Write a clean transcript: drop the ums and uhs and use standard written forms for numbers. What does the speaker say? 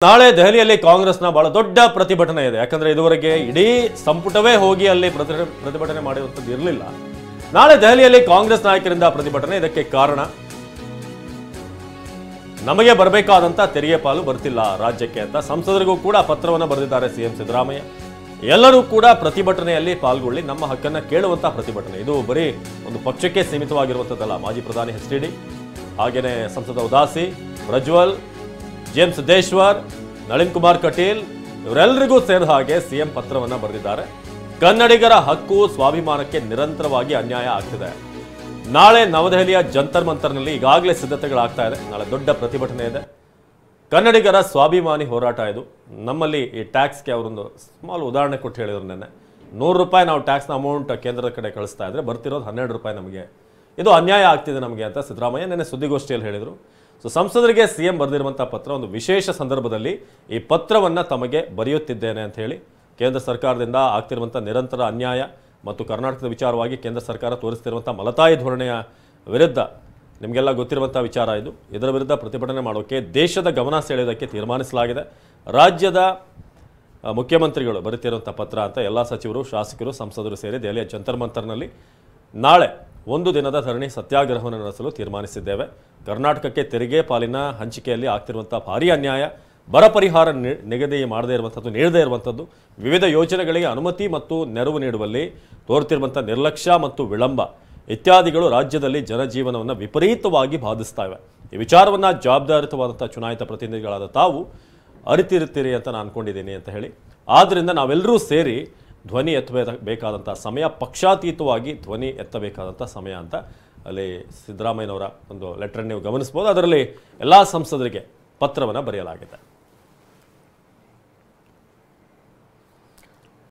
ನಾಳೆ ದೆಹಲಿಯಲ್ಲಿ ಕಾಂಗ್ರೆಸ್ನ ಬಹಳ ದೊಡ್ಡ ಪ್ರತಿಭಟನೆ ಇದೆ. ಯಾಕಂದ್ರೆ ಇದುವರೆಗೆ ಇಡೀ ಸಂಪುಟವೇ ಹೋಗಿ ಅಲ್ಲಿ ಪ್ರತಿಭಟನೆ ಮಾಡಿರುವಂತದ್ದು ಇರಲಿಲ್ಲ. ನಾಳೆ ದೆಹಲಿಯಲ್ಲಿ ಕಾಂಗ್ರೆಸ್ ನಾಯಕರಿಂದ ಪ್ರತಿಭಟನೆ. ಇದಕ್ಕೆ ಕಾರಣ ನಮಗೆ ಬರಬೇಕಾದಂತ ತೆರಿಗೆ ಪಾಲು ಬರ್ತಿಲ್ಲ ರಾಜ್ಯಕ್ಕೆ ಅಂತ ಸಂಸದರಿಗೂ ಕೂಡ ಪತ್ರವನ್ನು ಬರೆದಿದ್ದಾರೆ ಸಿಎಂ ಸಿದ್ದರಾಮಯ್ಯ. ಎಲ್ಲರೂ ಕೂಡ ಪ್ರತಿಭಟನೆಯಲ್ಲಿ ಪಾಲ್ಗೊಳ್ಳಿ, ನಮ್ಮ ಹಕ್ಕನ್ನ ಕೇಳುವಂತ ಪ್ರತಿಭಟನೆ. ಇದು ಬರೀ ಒಂದು ಪಕ್ಷಕ್ಕೆ ಸೀಮಿತವಾಗಿರುವಂತದ್ದಲ್ಲ. ಮಾಜಿ ಪ್ರಧಾನಿ ಎಚ್.ಡಿ. ಹಾಗೇನೆ ಸಂಸದ ಉದಾಸಿ, ಪ್ರಜ್ವಲ್, ಜೇಮ್ಸ್ ಸಿದ್ದೇಶ್ವರ್, ನಳಿನ್ ಕುಮಾರ್ ಕಟೀಲ್ ಇವರೆಲ್ಲರಿಗೂ ಸೇರಿದ ಹಾಗೆ ಸಿಎಂ ಪತ್ರವನ್ನ ಬರೆದಿದ್ದಾರೆ. ಕನ್ನಡಿಗರ ಹಕ್ಕು ಸ್ವಾಭಿಮಾನಕ್ಕೆ ನಿರಂತರವಾಗಿ ಅನ್ಯಾಯ ಆಗ್ತಿದೆ. ನಾಳೆ ನವದೆಹಲಿಯ ಜಂತರ್ ಮಂತರ್ನಲ್ಲಿ ಈಗಾಗಲೇ ಸಿದ್ಧತೆಗಳಾಗ್ತಾ ಇದೆ. ನಾಳೆ ದೊಡ್ಡ ಪ್ರತಿಭಟನೆ ಇದೆ. ಕನ್ನಡಿಗರ ಸ್ವಾಭಿಮಾನಿ ಹೋರಾಟ ಇದು. ನಮ್ಮಲ್ಲಿ ಈ ಟ್ಯಾಕ್ಸ್ಗೆ ಅವರೊಂದು ಸ್ಮಾಲ್ ಉದಾಹರಣೆ ಕೊಟ್ಟು ಹೇಳಿದ್ರು. ನೆನ್ನೆ ₹100 ನಾವು ಟ್ಯಾಕ್ಸ್ನ ಅಮೌಂಟ್ ಕೇಂದ್ರದ ಕಡೆ ಕಳಿಸ್ತಾ ಇದ್ರೆ ಬರ್ತಿರೋದು ₹12 ನಮಗೆ. ಇದು ಅನ್ಯಾಯ ಆಗ್ತಿದೆ ನಮಗೆ ಅಂತ ಸಿದ್ದರಾಮಯ್ಯ ನೆನ್ನೆ ಸುದ್ದಿಗೋಷ್ಠಿಯಲ್ಲಿ ಹೇಳಿದರು. ಸೊ ಸಂಸದರಿಗೆ ಸಿಎಂ ಬರೆದಿರುವಂತಹ ಪತ್ರ ಒಂದು ವಿಶೇಷ ಸಂದರ್ಭದಲ್ಲಿ ಈ ಪತ್ರವನ್ನು ತಮಗೆ ಬರೆಯುತ್ತಿದ್ದೇನೆ ಅಂತ ಹೇಳಿ ಕೇಂದ್ರ ಸರ್ಕಾರದಿಂದ ಆಗ್ತಿರುವಂಥ ನಿರಂತರ ಅನ್ಯಾಯ ಮತ್ತು ಕರ್ನಾಟಕದ ವಿಚಾರವಾಗಿ ಕೇಂದ್ರ ಸರ್ಕಾರ ತೋರಿಸ್ತಿರುವಂಥ ಮಲತಾಯಿ ಧೋರಣೆಯ ವಿರುದ್ಧ ನಿಮಗೆಲ್ಲ ಗೊತ್ತಿರುವಂಥ ವಿಚಾರ ಇದು. ಇದರ ವಿರುದ್ಧ ಪ್ರತಿಭಟನೆ ಮಾಡೋಕ್ಕೆ ದೇಶದ ಗಮನ ಸೆಳೆಯೋದಕ್ಕೆ ತೀರ್ಮಾನಿಸಲಾಗಿದೆ. ರಾಜ್ಯದ ಮುಖ್ಯಮಂತ್ರಿಗಳು ಬರೀತಿರುವಂಥ ಪತ್ರ ಅಂತ ಎಲ್ಲ ಸಚಿವರು, ಶಾಸಕರು, ಸಂಸದರು ಸೇರಿ ದೆಹಲಿಯ ಜಂತರ್ ಮಂತರ್ನಲ್ಲಿ ನಾಳೆ ಒಂದು ದಿನದ ಧರಣಿ ಸತ್ಯಾಗ್ರಹವನ್ನು ನಡೆಸಲು ತೀರ್ಮಾನಿಸಿದ್ದೇವೆ. ಕರ್ನಾಟಕಕ್ಕೆ ತೆರಿಗೆ ಪಾಲಿನ ಹಂಚಿಕೆಯಲ್ಲಿ ಆಗ್ತಿರುವಂಥ ಭಾರೀ ಅನ್ಯಾಯ, ಬರ ಪರಿಹಾರ ನಿಗದಿ ಮಾಡದೇ ಇರುವಂಥದ್ದು, ನೀಡದೇ ಇರುವಂಥದ್ದು, ವಿವಿಧ ಯೋಜನೆಗಳಿಗೆ ಅನುಮತಿ ಮತ್ತು ನೆರವು ನೀಡುವಲ್ಲಿ ತೋರ್ತಿರುವಂಥ ನಿರ್ಲಕ್ಷ್ಯ ಮತ್ತು ವಿಳಂಬ ಇತ್ಯಾದಿಗಳು ರಾಜ್ಯದಲ್ಲಿ ಜನಜೀವನವನ್ನು ವಿಪರೀತವಾಗಿ ಬಾಧಿಸ್ತಾ ಇವೆ. ಈ ವಿಚಾರವನ್ನು ಜವಾಬ್ದಾರಿತವಾದಂಥ ಚುನಾಯಿತ ಪ್ರತಿನಿಧಿಗಳಾದ ತಾವು ಅರಿತಿರುತ್ತೀರಿ ಅಂತ ನಾನು ಅಂದ್ಕೊಂಡಿದ್ದೀನಿ ಅಂತ ಹೇಳಿ, ಆದ್ದರಿಂದ ನಾವೆಲ್ಲರೂ ಸೇರಿ ಧ್ವನಿ ಎತ್ತಬೇಕಾದಂಥ ಸಮಯ, ಪಕ್ಷಾತೀತವಾಗಿ ಧ್ವನಿ ಎತ್ತಬೇಕಾದಂಥ ಸಮಯ ಅಂತ ಅಲ್ಲಿ ಸಿದ್ದರಾಮಯ್ಯನವರ ಒಂದು ಲೆಟರ್ ನೀವು ಗಮನಿಸ್ಬೋದು. ಅದರಲ್ಲಿ ಎಲ್ಲ ಸಂಸದರಿಗೆ ಪತ್ರವನ್ನು ಬರೆಯಲಾಗಿದೆ.